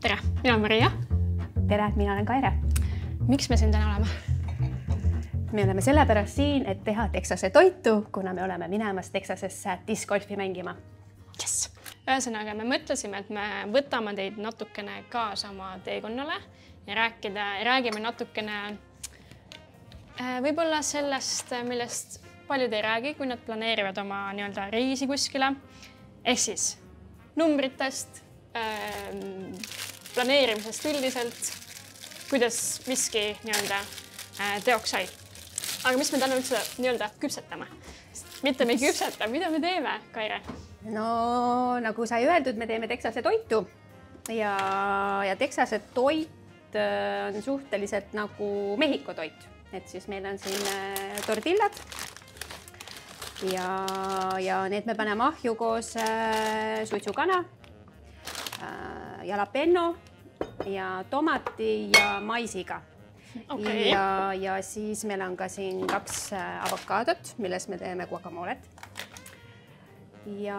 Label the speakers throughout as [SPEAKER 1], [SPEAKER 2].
[SPEAKER 1] Tere, mina olen Maria.
[SPEAKER 2] Tere, mina olen Kaire.
[SPEAKER 1] Miks me siin täna oleme?
[SPEAKER 2] Me oleme sellepärast siin, et teha Texase toitu, kuna me oleme minemas Texasesse discgolfi mängima.
[SPEAKER 1] Yes. Ühesõnaga, me mõtlesime, et me võtame teid natukene kaasa oma teekonnale ja räägime natukene võib-olla sellest, millest paljud ei räägi, kui nad planeerivad oma reisi kuskile. Ehk siis numbritest, planeerimisest üldiselt, kuidas miski teoks sai. Aga mis me täna üldse küpsetame? Mitte me ei küpseta, mida me teeme, Kaire?
[SPEAKER 2] No, nagu sai öeldud, me teeme Texase toitu ja Texase toit on suhteliselt nagu Mehhiko toit. Et siis meil on siin tortillad ja need me paneme ahju koos suitsukana, jalapeno ja tomati ja maisiga.
[SPEAKER 1] Okay.
[SPEAKER 2] Ja siis meil on ka siin 2 avokaadot, milles me teeme guacamolet. Ja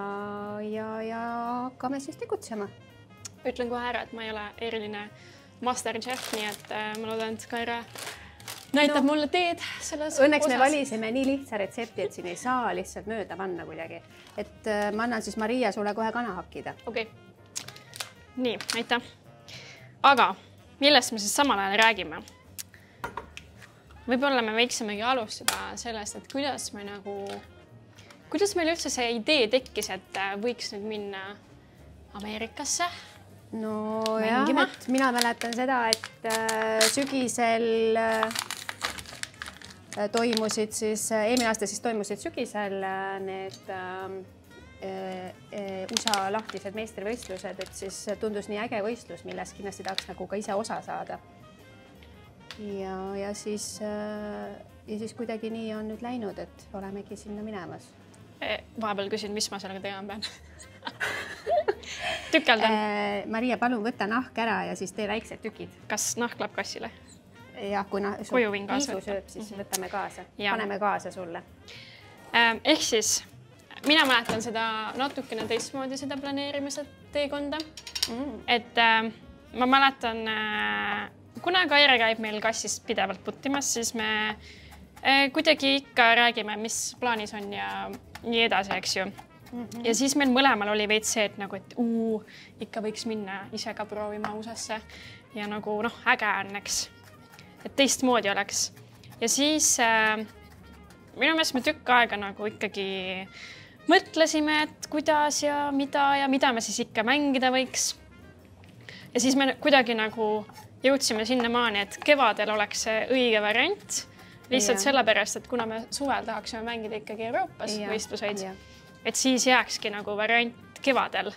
[SPEAKER 2] hakkame siis tegutsema.
[SPEAKER 1] Ütlen kohe ära, et ma ei ole eriline masterchef, nii et ma loodan, et Kaire näitab mulle teed selles
[SPEAKER 2] Õnneks
[SPEAKER 1] osas.
[SPEAKER 2] me valisime nii lihtsa retsepti, et siin ei saa lihtsalt mööda panna kuidagi. Et ma annan siis Maria sulle kohe kana hakkida.
[SPEAKER 1] Okei. Nii, aitäh. Aga millest me siis samal ajal räägime? Võib-olla me võiksimegi alustada sellest, et kuidas meil üldse see idee tekkis, et võiks nüüd minna Ameerikasse mängima?
[SPEAKER 2] Et mina mäletan seda, et sügisel toimusid siis, eelmine aasta siis toimusid sügisel need USA lahtised meistrivõistlused, et siis tundus nii äge võistlus, millest kindlasti tahaks nagu ka ise osa saada. Ja siis kuidagi nii on nüüd läinud, et olemegi sinna minemas.
[SPEAKER 1] Vahepeal küsin, mis ma sellega tegema pean? Tükeldan.
[SPEAKER 2] Maria, palun võta nahk ära ja siis tee väiksed tükid.
[SPEAKER 1] Kas nahk läheb kassile?
[SPEAKER 2] Jah, kui Iisu sööb, siis võtame kaasa. Paneme kaasa sulle.
[SPEAKER 1] Ehk siis mina mäletan seda natukene teistmoodi seda planeerimise teekonda. Et ma mäletan, kuna Kaire käib meil kassist pidevalt puttimas, siis me kuidagi ikka räägime, mis plaanis on ja nii edasi, eks ju. Ja siis meil mõlemal oli veits see, et ikka võiks minna ise ka proovima USA-sse ja äge on, eks. Et teistmoodi oleks. Ja siis minu meelest me tükk aega ikkagi mõtlesime, et kuidas ja mida me siis ikka mängida võiks. Ja siis me kuidagi jõudsime sinna maani, et kevadel oleks see õige variant. Lihtsalt sellepärast, et kuna me suvel tahaksime mängida ikkagi Euroopas võistluseid, et siis jääkski variant kevadel.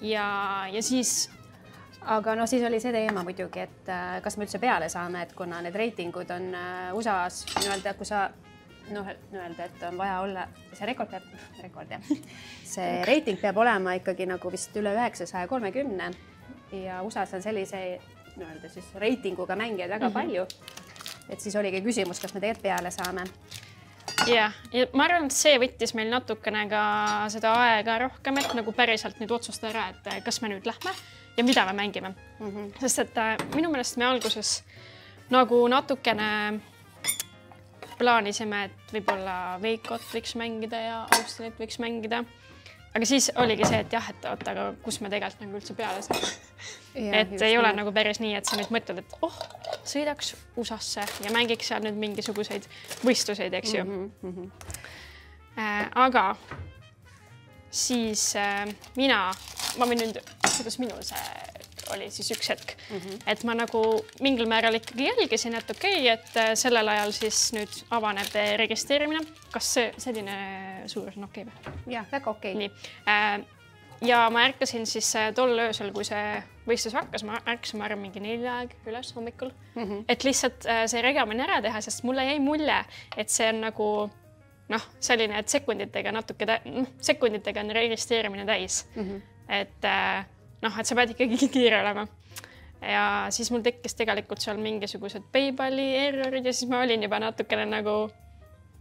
[SPEAKER 1] Ja siis...
[SPEAKER 2] Aga siis oli see teema muidugi, et kas me üldse peale saame, et kuna need reitingud on USA-s, kui sa et on vaja olla, see rekord, see reiting peab olema ikkagi vist üle 930 ja USA-s on sellise reitinguga mängijaid väga palju. Et siis oligi küsimus, kas me tegelikult peale saame.
[SPEAKER 1] Ja ma arvan, et see võttis meil natukene ka seda aega rohkem, et päriselt nüüd otsustada ära, et kas me nüüd lähme ja mida me mängime. Sest et minu meelest me alguses natukene plaanisime, et võib-olla Veikot võiks mängida ja Australit võiks mängida. Aga siis oligi see, et aga kus me tegelikult üldse peale saame. Et ei ole päris nii, et sa nüüd mõtled, et sõidaks USA-sse ja mängiks seal nüüd mingisuguseid võistluseid, eks ju. Aga siis ma võin nüüd, kuidas minul see oli siis üks hetk, et ma mingil määral ikkagi jälgisin, et et sellel ajal siis nüüd avaneb registreerimine. Kas selline suurus on okei või?
[SPEAKER 2] Jah, väga okei.
[SPEAKER 1] Nii. Ja ma ärkasin siis tol öösel, kui see võistlus hakkas, ma ärkasin mingi 4 aeg üles hommikul. Et lihtsalt see regamine ära teha, sest mulle jäi mulje, et see on selline, et sekunditega on registreerimine täis. Et sa pead ikkagi kiire olema. Ja siis mul tekkis tegelikult seal mingisugused PayPali errorid ja siis ma olin juba natukene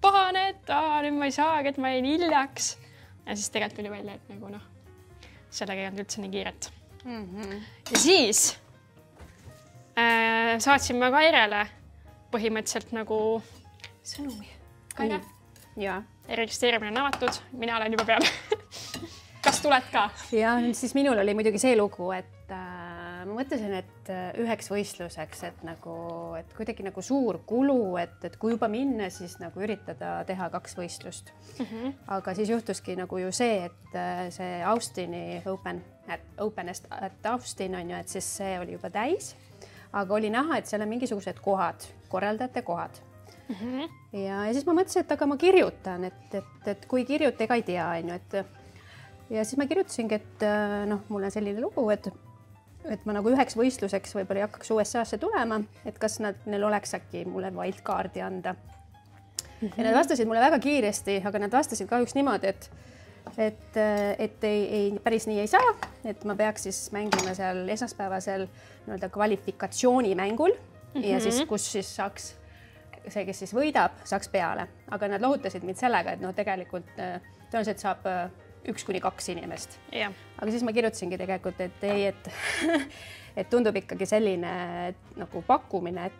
[SPEAKER 1] pahane, et nüüd ma ei saagi, et ma jäin hiljaks. Ja siis tegelikult tuli välja, et sellega ei olnud üldse nii kiiret. Ja siis saatsin ma Kairele põhimõtteliselt nagu sõnumi. Kaire, registreerimine on avatud, mina olen juba peal. Kas tuled ka?
[SPEAKER 2] Ja siis minul oli muidugi see lugu, et ma mõtlesin, et üheks võistluseks, et kuidagi nagu suur kulu, et kui juba minna, siis nagu üritada teha 2 võistlust. Aga siis juhtuski nagu ju see, et see Austini Open at Austin on ju, et siis see oli juba täis. Aga oli näha, et seal on mingisugused kohad, korraldajate kohad. Ja siis ma mõtlesin, et aga ma kirjutan, et kui kirjuta, ega ei tea, on ju, ja siis ma kirjutasingi, et mul on selline lugu, et ma nagu üheks võistluseks võib-olla ei hakkaks USA-sse tulema, et kas neil oleks äkki mulle wildcardi anda. Ja nad vastasid mulle väga kiiresti, aga nad vastasid kahjuks niimoodi, et ei, päris nii ei saa, et ma peaks siis mängima seal esmaspäevasel kvalifikatsioonimängul ja siis, kus siis saaks see, kes siis võidab, saaks peale. Aga nad lohutasid mind sellega, et tegelikult tõenäoliselt saab 1-2 inimest. Aga siis ma kirjutasingi tegelikult, et ei, et tundub ikkagi selline nagu pakkumine,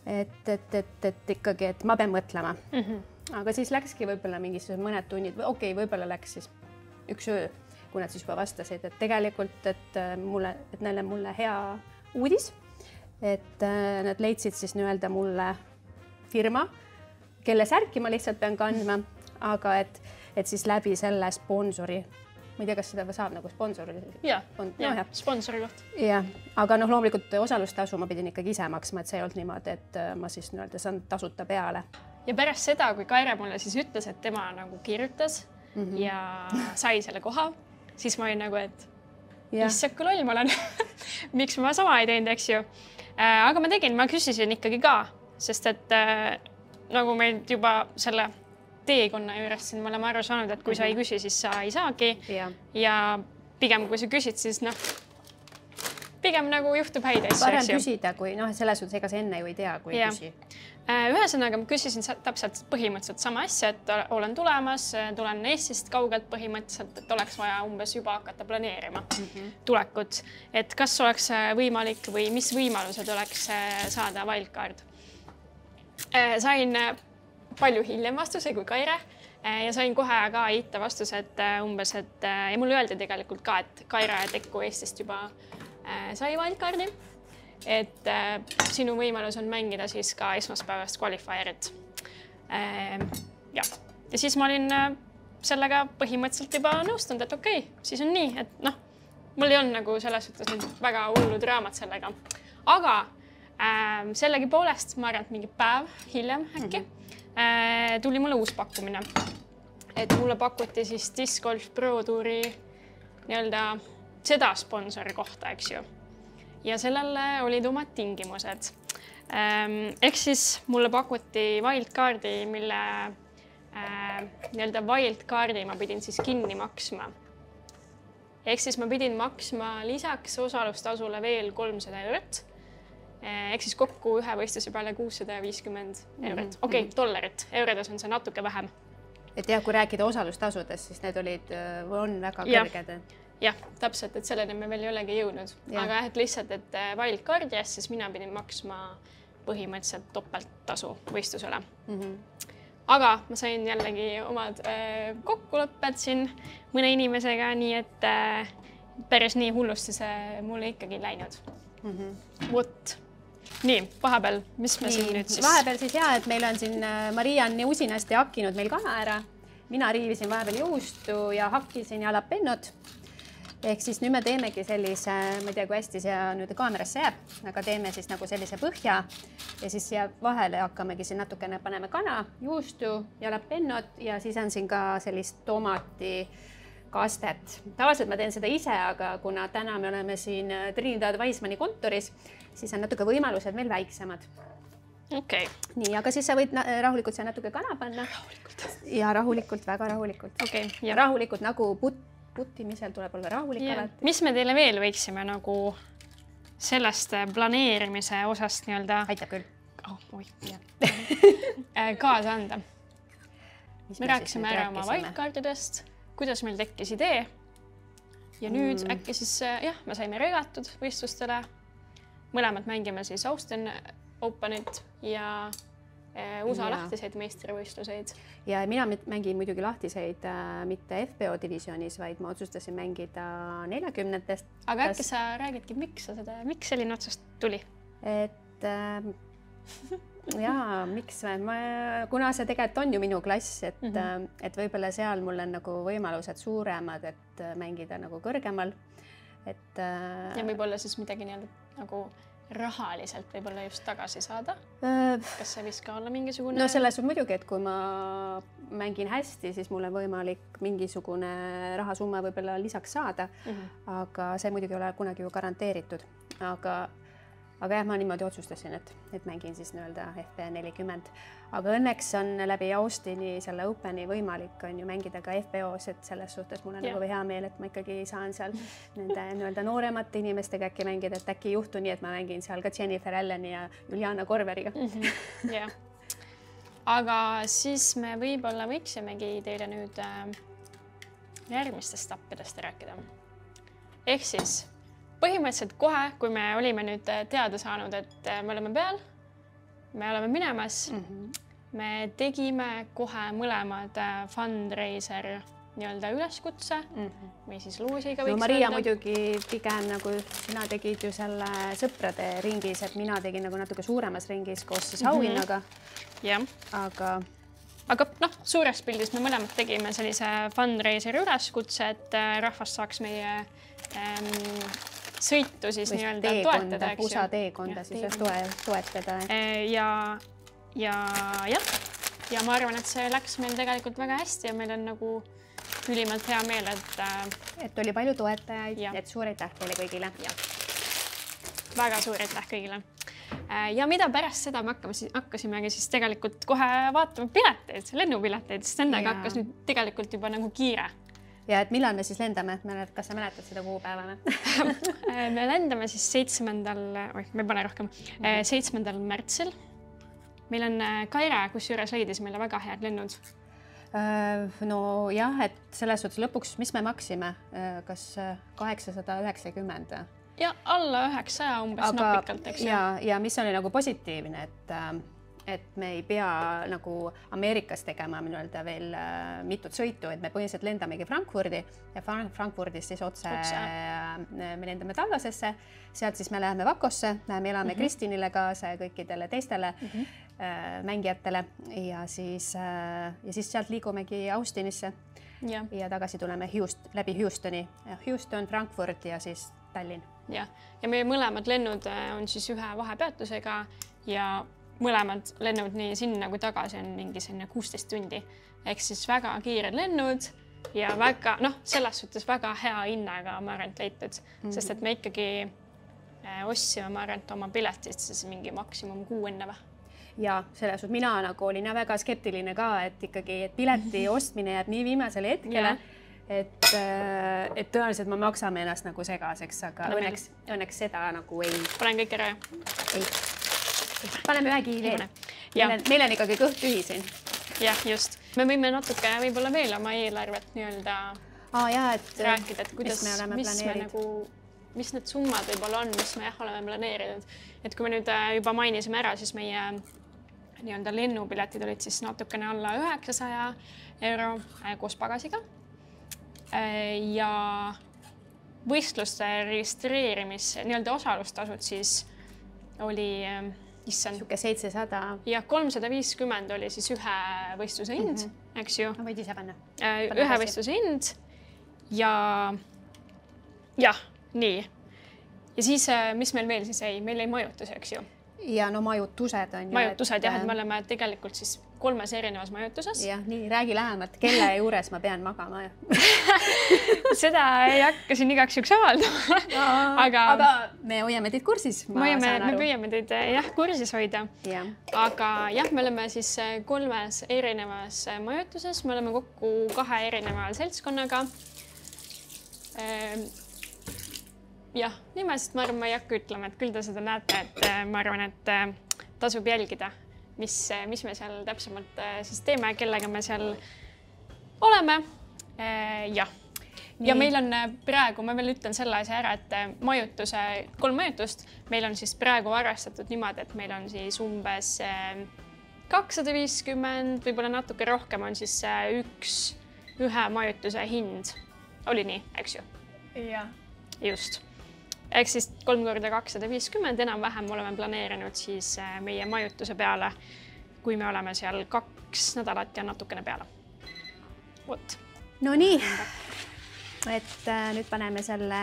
[SPEAKER 2] et ikkagi, et ma pean mõtlema. Aga siis läkski võib-olla mingisugused mõned tunnid, võib-olla läks siis 1 öö, kui nad siis juba vastasid, et tegelikult, et neil on mulle hea uudis, et nad leidsid siis nii-öelda mulle firma, kelle särki ma lihtsalt pean kandma, aga et siis läbi selle sponsori, ma ei tea, kas seda saab nagu sponsori.
[SPEAKER 1] Sponsori koht.
[SPEAKER 2] Aga loomulikult osalustasu ma pidin ikkagi ise maksma, et see ei olnud niimoodi, et ma siis nii-öelda saan tasuta peale.
[SPEAKER 1] Ja pärast seda, kui Kaire mulle siis ütles, et tema nagu kirjutas ja sai selle koha, siis ma olin nagu, et issakku loll ma olen. Miks ma sama ei teinud, eks ju. Aga ma tegin, ma küsisin ikkagi ka, sest et nagu meil juba selle teekonna juures siin me oleme aru saanud, et kui sa ei küsi, siis sa ei saagi. Ja pigem, kui sa küsid, siis pigem nagu juhtub häid asju.
[SPEAKER 2] Parem küsida, kui selles suhtes ega sa enne ju ei tea, kui ei küsi.
[SPEAKER 1] Ühesõnaga, ma küsisin täpselt põhimõtteliselt sama asja, et olen tulemas, tulen Eestist kaugelt põhimõtteliselt, et oleks vaja umbes juba hakata planeerima tulekut. Et kas oleks võimalik või mis võimalused oleks saada wildcard. Sain palju hiljem vastuse kui Kaire ja sain kohe ka eita vastused umbes, et ja mulle öeldi tegelikult ka, et Kaire Tekku Eestist juba sai wildcardi. Et sinu võimalus on mängida siis ka esmaspäevast qualifierit. Ja siis ma olin sellega põhimõtteliselt juba nõustunud, et okei, siis on nii, et mul ei olnud nagu selles suhtes väga hullu draamat sellega. Aga sellegi poolest, ma arvan, et mingi päev hiljem äkki, tuli mulle uus pakkumine. Et mulle pakuti siis Disc Golf Pro Touri nii-öelda seda sponsori kohta, eks ju. Ja sellele olid omad tingimused. Ehk siis mulle pakuti wildcardi, mille nii-öelda wildcardi ma pidin siis kinni maksma. Ehk siis ma pidin maksma lisaks osalustasule veel 300 €. Ehk siis kokku ühe võistluse peale 650 €. Okei, dollarit. Eurodes on see natuke vähem.
[SPEAKER 2] Et jah, kui rääkida osalustasudest, siis need on väga kõrged.
[SPEAKER 1] Jah, täpselt, et selleni me veel ei olegi jõudnud. Aga et lihtsalt, et wildcardi eest, siis mina pidin maksma põhimõtteliselt topelttasu võistlusele. Aga ma sain jällegi omad kokkulepped siin mõne inimesega, nii et päris nii hullusti see mulle ikkagi läinud. Vot. Nii, vahepeal, mis me siin nüüd siis?
[SPEAKER 2] Vahepeal siis et meil on siin Maria on nii usinasti hakkinud meil kana ära. Mina riivisin vahepeal juustu ja hakkisin jalapennot. Ehk siis nüüd me teemegi sellise, ma ei tea, kui hästi see nüüd kaamerasse jääb, aga teeme siis nagu sellise põhja ja siis siia vahele hakkamegi siin natukene paneme kana, juustu, jalapennot ja siis on siin ka sellist tomati kastet. Tavaliselt ma teen seda ise, aga kuna täna me oleme siin Trinidad Weismani kontoris, siis on natuke võimalused veel väiksemad.
[SPEAKER 1] Okei.
[SPEAKER 2] Nii, aga siis sa võid rahulikult siia natuke kana panna.
[SPEAKER 1] Rahulikult.
[SPEAKER 2] Ja rahulikult, väga rahulikult.
[SPEAKER 1] Okei.
[SPEAKER 2] Ja rahulikult nagu puttimisel tuleb olla rahulik alati.
[SPEAKER 1] Mis me teile veel võiksime nagu sellest planeerimise osast nii-öelda
[SPEAKER 2] aitab küll.
[SPEAKER 1] Kaasa anda. Me rääkisime ära oma wildcardidest, kuidas meil tekkis idee ja nüüd äkki siis jah, me saime regatud võistlustele. Mõlemad mängime siis Austin Openit ja USA lahtiseid meistrivõistluseid.
[SPEAKER 2] Ja mina mängin muidugi lahtiseid mitte FBO divisionis, vaid ma otsustasin mängida 40-test.
[SPEAKER 1] Aga äkki sa räägidki, miks selline otsus tuli?
[SPEAKER 2] Et jaa, miks kuna see tegelikult on ju minu klass, et võib-olla seal mul on nagu võimalused suuremad, et mängida nagu kõrgemal.
[SPEAKER 1] Ja võib-olla siis midagi nagu rahaliselt võib-olla just tagasi saada? Kas see võis ka olla mingisugune?
[SPEAKER 2] No selles on muidugi, et kui ma mängin hästi, siis mul on võimalik mingisugune rahasumma võib-olla lisaks saada, aga see muidugi ei ole kunagi ju garanteeritud. Aga jah, ma niimoodi otsustasin, et mängin siis nii-öelda FP40. Aga õnneks on läbi Austini selle Openi võimalik on ju mängida ka FBO-s, et selles suhtes mul on nagu hea meel, et ma ikkagi saan seal nende nii-öelda nooremate inimestega äkki mängida, et äkki ei juhtu nii, et ma mängin seal ka Jennifer Alleni ja Juliana Korveriga.
[SPEAKER 1] Jah. Aga siis me võib-olla võiksimegi teile nüüd järgmistest etappidest rääkida. Ehk siis põhimõtteliselt kohe, kui me olime nüüd teada saanud, et me oleme peal, me oleme minemas, me tegime kohe mõlemad fundraiser nii-öelda üleskutse või siis luusiga võiks
[SPEAKER 2] Maria muidugi pigem nagu sina tegid ju selle sõprade ringis, et mina tegin nagu natuke suuremas ringis koos siis auhinnaga.
[SPEAKER 1] Aga suures pildis me mõlemad tegime sellise fundraiser üleskutse, et rahvas saaks meie sõitu siis nii-öelda toetada.
[SPEAKER 2] USA teekonda siis toetada.
[SPEAKER 1] Ja ma arvan, et see läks meil tegelikult väga hästi ja meil on nagu ülimalt hea meel,
[SPEAKER 2] et oli palju toetajaid, et suur aitäh teile kõigile.
[SPEAKER 1] Väga suur aitäh kõigile. Ja mida pärast seda me hakkasimegi siis tegelikult kohe vaatama pileteid, lennupileteid, sest nendega hakkas nüüd tegelikult juba nagu kiire.
[SPEAKER 2] Ja et millal me siis lendame? Kas sa mäletad seda kuupäeva?
[SPEAKER 1] Me lendame siis 7. märtsil. Meil on Kaire, kus juures leidis meile väga head lennud.
[SPEAKER 2] No jah, et selles suhtes lõpuks, mis me maksime? Kas 890?
[SPEAKER 1] Ja alla 900 umbes napikalt, eks.
[SPEAKER 2] Ja mis oli nagu positiivne, et me ei pea nagu Ameerikas tegema nii-öelda veel mitut sõitu, et me põhiliselt lendamegi Frankfurdi ja Frankfurdist siis otse me lendame Dallasesse. Sealt siis me läheme Vakosse, me elame Kristinile kaasa ja kõikidele teistele mängijatele ja siis sealt liigumegi Austinisse ja tagasi tuleme läbi Houstoni. Houston, Frankfurt ja siis Tallinn.
[SPEAKER 1] Ja meie mõlemad lennud on siis ühe vahepeatusega ja mõlemad lennud nii sinna kui tagasi on mingi 16 tundi. Ehk siis väga kiired lennud ja väga, selles suhtes väga hea hinnaga ma arvan leitud, sest et me ikkagi ostsime ma arvan oma piletist siis mingi maksimum kuu enne või?
[SPEAKER 2] Ja selles suhtes mina nagu olin väga skeptiline ka, et ikkagi pileti ostmine jääb nii viimasele hetkele, et tõenäoliselt me maksame ennast nagu segaseks, aga õnneks seda nagu ei.
[SPEAKER 1] Panen kõik ära.
[SPEAKER 2] Ei. Paneme ühe kiili. Meil on ikkagi kõht tühi siin.
[SPEAKER 1] Jah, just. Me võime natuke võib-olla veel oma eelarvet nii-öelda rääkida, et kuidas, mis need summad võib-olla on, mis me oleme planeerinud. Et kui me nüüd juba mainisime ära, siis meie nii-öelda lennupiletid olid siis natukene alla 900 euro koos pagasiga. Ja võistluste registreerimis, nii-öelda osalustasud siis oli
[SPEAKER 2] Suke 700.
[SPEAKER 1] Ja 350 oli siis ühe võistluse hind, eks ju?
[SPEAKER 2] Võid ise panna.
[SPEAKER 1] Ühe võistluse hind ja nii. Ja siis, mis meil veel siis ei? Meil ei majutus, eks ju?
[SPEAKER 2] Ja majutused on ju.
[SPEAKER 1] Majutused jah, et me oleme tegelikult siis 3 erinevas majutuses.
[SPEAKER 2] Jah, nii, räägi lähemalt, kelle juures ma pean magama.
[SPEAKER 1] Seda ei hakka siin igaks juks avaldama.
[SPEAKER 2] Aga me hoiame teid kursis, ma saan aru.
[SPEAKER 1] Me püüame teid kursis hoida. Aga jah, me oleme siis 3 erinevas majutuses. Me oleme kokku 2 erineva seltskonnaga. Jah, nimesid ma arvan, ma ei hakka ütlema, et küll te seda näete, et ma arvan, et tasub jälgida, mis me seal täpsemalt siis teeme, kellega me seal oleme. Jah. ja meil on praegu, ma veel ütlen selle asja ära, et majutuse, 3 majutust, meil on siis praegu arvestatud niimoodi, et meil on siis umbes 250, võib-olla natuke rohkem on siis ühe majutuse hind. Oli nii, eks ju?
[SPEAKER 3] Jah.
[SPEAKER 1] Just. Ehk siis 3 korda 250 enam-vähem oleme planeerinud siis meie majutuse peale, kui me oleme seal 2 nädalat ja natukene peale. Vot.
[SPEAKER 2] No nii, et nüüd paneme selle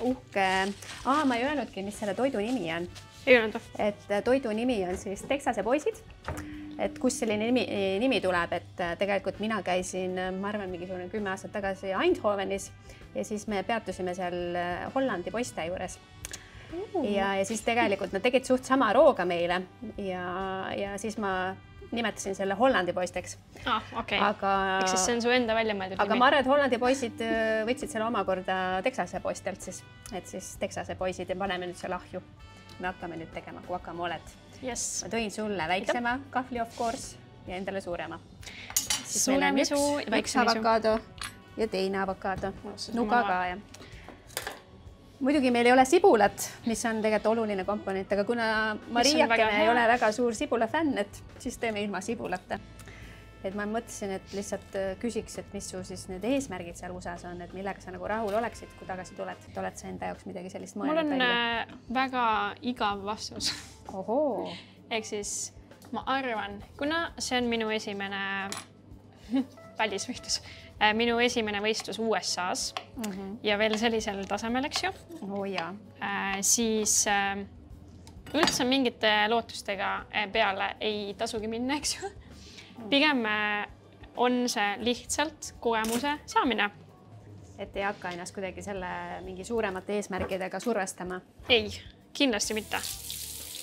[SPEAKER 2] uhke... ma ei öelnudki, mis selle toidu nimi on.
[SPEAKER 1] Ei öelnud.
[SPEAKER 2] Et toidu nimi on siis Texase poisid. Et kus selline nimi tuleb, et tegelikult mina käisin, ma arvan, mingisugune 10 aastat tagasi Eindhovenis ja siis me peatusime seal Hollandi poiste juures. Ja siis tegelikult nad tegid suht sama rooga meile ja siis ma nimetasin selle Hollandi poisteks.
[SPEAKER 1] Okei. Eks siis see on su enda välja mõeldud nimi.
[SPEAKER 2] Aga ma arvan, et Hollandi poisid võtsid selle omakorda Texase poistelt siis. Et siis Texase poisid ja paneme nüüd selle ahju. Me hakkame nüüd tegema guacamolet.
[SPEAKER 1] Yes.
[SPEAKER 2] Ma tõin sulle väiksema kahvli of course ja endale suurema.
[SPEAKER 1] Suuremisu ja väiksemisu.
[SPEAKER 2] Avokado ja teine avokado. Nuga ka ja. Muidugi meil ei ole sibulat, mis on tegelikult oluline komponent, aga kuna Mariakene ei ole väga suur sibula fänn, et siis teeme ilma sibulata. Et ma mõtlesin, et lihtsalt küsiks, et mis su siis need eesmärgid seal USA-s on, et millega sa nagu rahul oleksid, kui tagasi tuled. Oled sa enda jaoks midagi sellist mõelnud välja?
[SPEAKER 1] Mul on väga igav vastus.
[SPEAKER 2] Ohoo.
[SPEAKER 1] Ehk siis ma arvan, kuna see on minu esimene välisvõistlus, minu esimene võistlus USA-s ja veel sellisel tasemel, eks ju, siis üldse mingite lootustega peale ei tasugi minna, eks ju. Pigem on see lihtsalt kogemuse saamine.
[SPEAKER 2] Et ei hakka ennast kuidagi selle mingi suuremate eesmärkidega survestama?
[SPEAKER 1] Ei, kindlasti mitte.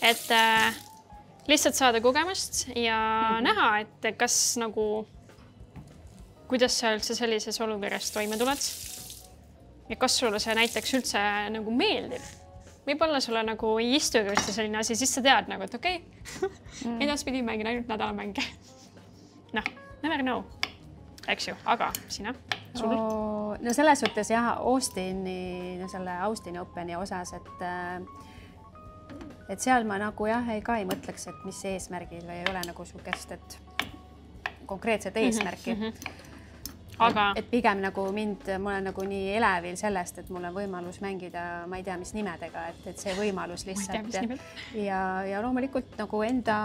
[SPEAKER 1] Et lihtsalt saada kogemust ja näha, et kas nagu, kuidas sa üldse sellises olukorras toime tuled ja kas sulle see näiteks üldse nagu meeldib. Võib-olla sulle nagu ei istugi üldse selline asi, siis sa tead nagu, et okei, edaspidi mängin ainult nädalamänge. Noh, never know, eks ju, aga sina, sul?
[SPEAKER 2] No selles suhtes jah, selle Austin Openi osas, et seal ma nagu jah, ka ei mõtleks, et mis eesmärgid või ei ole nagu sukest, et konkreetset eesmärki.
[SPEAKER 1] Aga...
[SPEAKER 2] Et pigem nagu ma olen nagu nii elevil sellest, et mul on võimalus mängida, ma ei tea, mis nimedega, et see võimalus lihtsalt ja loomulikult nagu enda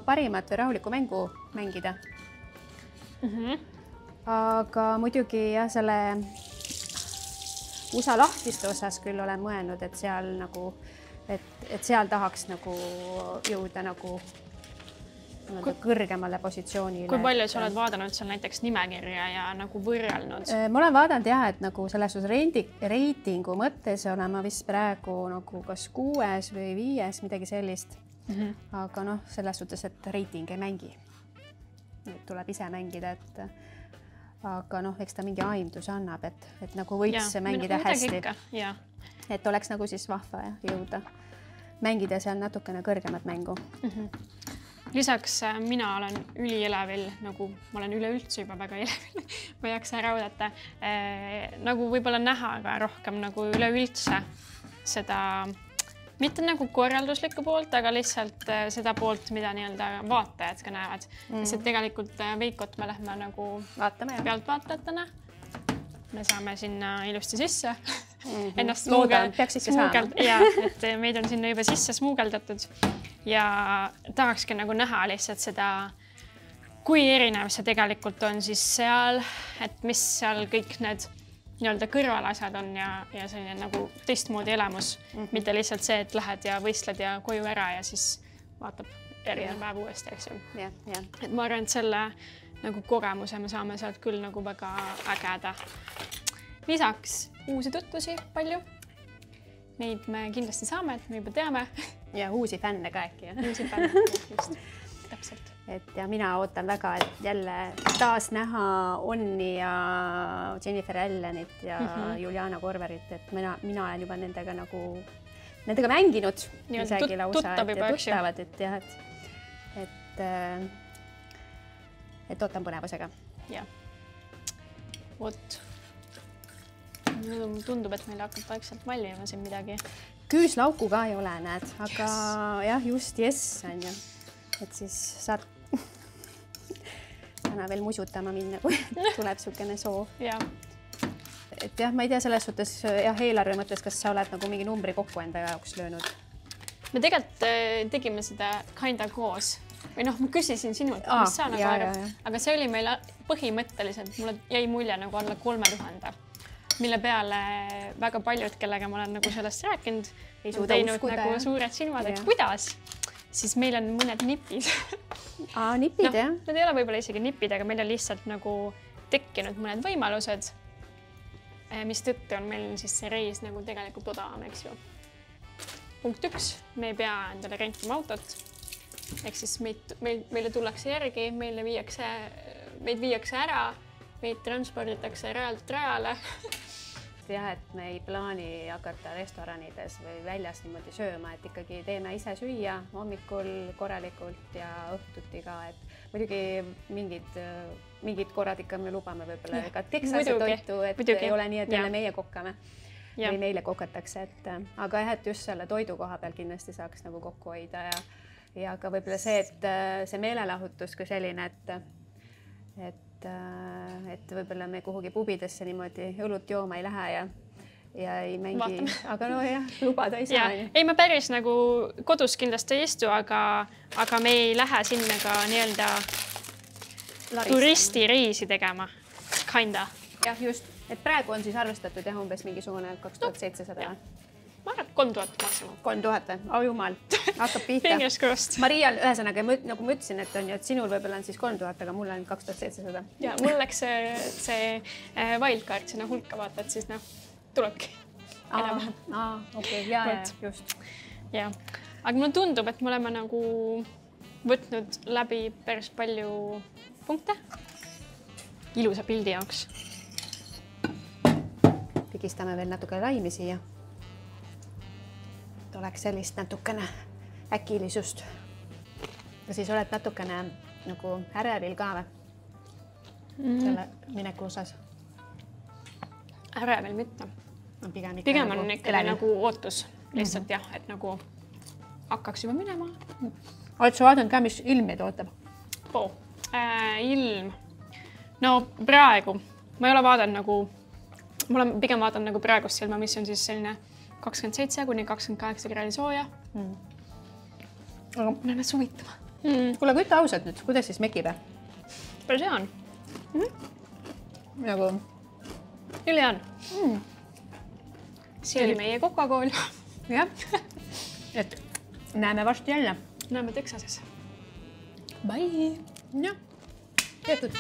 [SPEAKER 2] parimat või rahulikku mängu mängida. Aga muidugi jah, selle USA lahtiste osas küll olen mõelnud, et seal nagu, et seal tahaks nagu jõuda nagu kõrgemale positsioonile.
[SPEAKER 1] Kui palju sa oled vaadanud seal näiteks nimekirja ja nagu võrrelnud?
[SPEAKER 2] Ma olen vaadanud jah, et nagu selles reitingu mõttes olen ma vist praegu nagu kas 6 või 5, midagi sellist. Aga noh, selles suhtes, et reiting ei mängi. Tuleb ise mängida, aga noh, eks ta mingi aimdus annab, et nagu võiks mängida hästi. Et oleks nagu siis vahva jõuda. Mängida seal natukene kõrgemat mängu.
[SPEAKER 1] Lisaks mina olen ülielevil, nagu ma olen üleüldse juba väga elevil, ma ei jaksa ära oodata, nagu võib-olla näha ka rohkem nagu üleüldse seda, mitte nagu korralduslikku poolt, aga lihtsalt seda poolt, mida nii-öelda vaatajad ka näevad. Sest tegelikult Veikot me lähme nagu pealtvaatajatena. Me saame sinna ilusti sisse. Ennast et meid on sinna juba sisse smuugeldatud. Ja tahakski nagu näha lihtsalt seda, kui erinev see tegelikult on siis seal, et mis seal kõik need nii-öelda kõrvalasjad on ja selline nagu teistmoodi elamus. Mitte lihtsalt see, et lähed ja võistled ja koju ära ja siis vaatab erinev päev uuesti, eks ju. Et ma arvan, et selle nagu kogemuse me saame sealt küll nagu väga ägeda. Lisaks uusi tutvusi palju. Neid me kindlasti saame, et me juba teame.
[SPEAKER 2] Ja uusi fänne ka äkki.
[SPEAKER 1] Uusi fänne, just. Täpselt.
[SPEAKER 2] Et ja mina ootan väga, et jälle taas näha Onni ja Jennifer Allenit ja Juliana Korverit, et mina olen juba nendega mänginud isegi lausa, tuttavad, et jah, et ootan põnevusega.
[SPEAKER 1] Ja. Vot. Tundub, et meil hakkab vaikselt valima siin midagi.
[SPEAKER 2] Küüslauku ka ei ole, näed, aga jah, just jess on ju. Et siis saad täna veel musutama minna, kui tuleb sukene soov. Et jah, ma ei tea selles suhtes jah, eelarve mõttes, kas sa oled nagu mingi numbri kokku enda jaoks löönud?
[SPEAKER 1] Me tegelikult tegime seda kinda koos. Või noh, ma küsisin sinult, mis sa nagu arvad, aga see oli meil põhimõtteliselt, mulle jäi mulje nagu alla 3000, mille peale väga paljud, kellega ma olen nagu sellest rääkinud, on teinud nagu suured silmad, et kuidas, siis meil on mõned nipid.
[SPEAKER 2] Nipid, jah?
[SPEAKER 1] Need ei ole võib-olla isegi nipid, aga meil on lihtsalt nagu tekkinud mõned võimalused, mis tõttu on meil siis see reis nagu tegelikult odavam, eks ju. Punkt 1, me ei pea endale rentima autot. Ehk siis meile tullakse järgi, meid viiakse ära, meid transporditakse rajalt rajale.
[SPEAKER 2] Jah, et me ei plaani hakata restoranides või väljas niimoodi sööma, et ikkagi teeme ise süüa hommikul korralikult ja õhtuti ka, et muidugi mingid korrad ikka me lubame võib-olla ka Texase toitu, et ei ole nii, et jälle meie kokkame või meile kokatakse, aga jah, et just selle toidu koha peal kindlasti saaks nagu kokku hoida ja ka võib-olla see, et see meelelahutus kui selline, et võib-olla me kuhugi pubidesse niimoodi õlut jooma ei lähe ja ei mängi, aga no jah, lubada ei saa.
[SPEAKER 1] Ei, ma päris nagu kodus kindlasti ei istu, aga me ei lähe sinna ka nii-öelda turistireisi tegema. Kinda.
[SPEAKER 2] Jah, just, et praegu on siis arvestatud jah, umbes mingisugune 2700.
[SPEAKER 1] Ma arvan, 3000 maksimum.
[SPEAKER 2] 3000 või? Au jumal, hakkab pihta.
[SPEAKER 1] Fingers crossed.
[SPEAKER 2] Marial, ühesõnaga, nagu ma ütlesin, et sinul võib-olla on siis 3000, aga mul on 2700.
[SPEAKER 1] Ja mul läks see wildcard sinna hulka vaata, et siis tulebki.
[SPEAKER 2] Okei, ja, just.
[SPEAKER 1] Ja, aga mulle tundub, et me oleme nagu võtnud läbi päris palju punkte ilusa pildi jaoks.
[SPEAKER 2] Pigistame veel natuke laimi siia. Oleks sellist natukene äkilisust. Ja siis oled natukene nagu ärevil ka või? Selle mineku osas?
[SPEAKER 1] Ärevil mitte. Pigem on ikka nagu ootus lihtsalt jah, et nagu hakkaks juba minema.
[SPEAKER 2] Oled sa vaadanud ka, mis ilm meid ootab?
[SPEAKER 1] Ilm. No praegu. Ma ei ole vaadanud nagu, ma olen pigem vaadanud nagu praegust ilma, mis on siis selline 27 kuni 28 kraadi sooja. Aga me suvitama.
[SPEAKER 2] Kuule, kui ütle ausalt nüüd, kuidas siis mekib?
[SPEAKER 1] Päris hea on.
[SPEAKER 2] Nagu?
[SPEAKER 1] Üli on. See oli meie Coca-Cola.
[SPEAKER 2] Jah. Et näeme varsti jälle.
[SPEAKER 1] Näeme Texases.
[SPEAKER 2] Bye. Jah. Tehtud.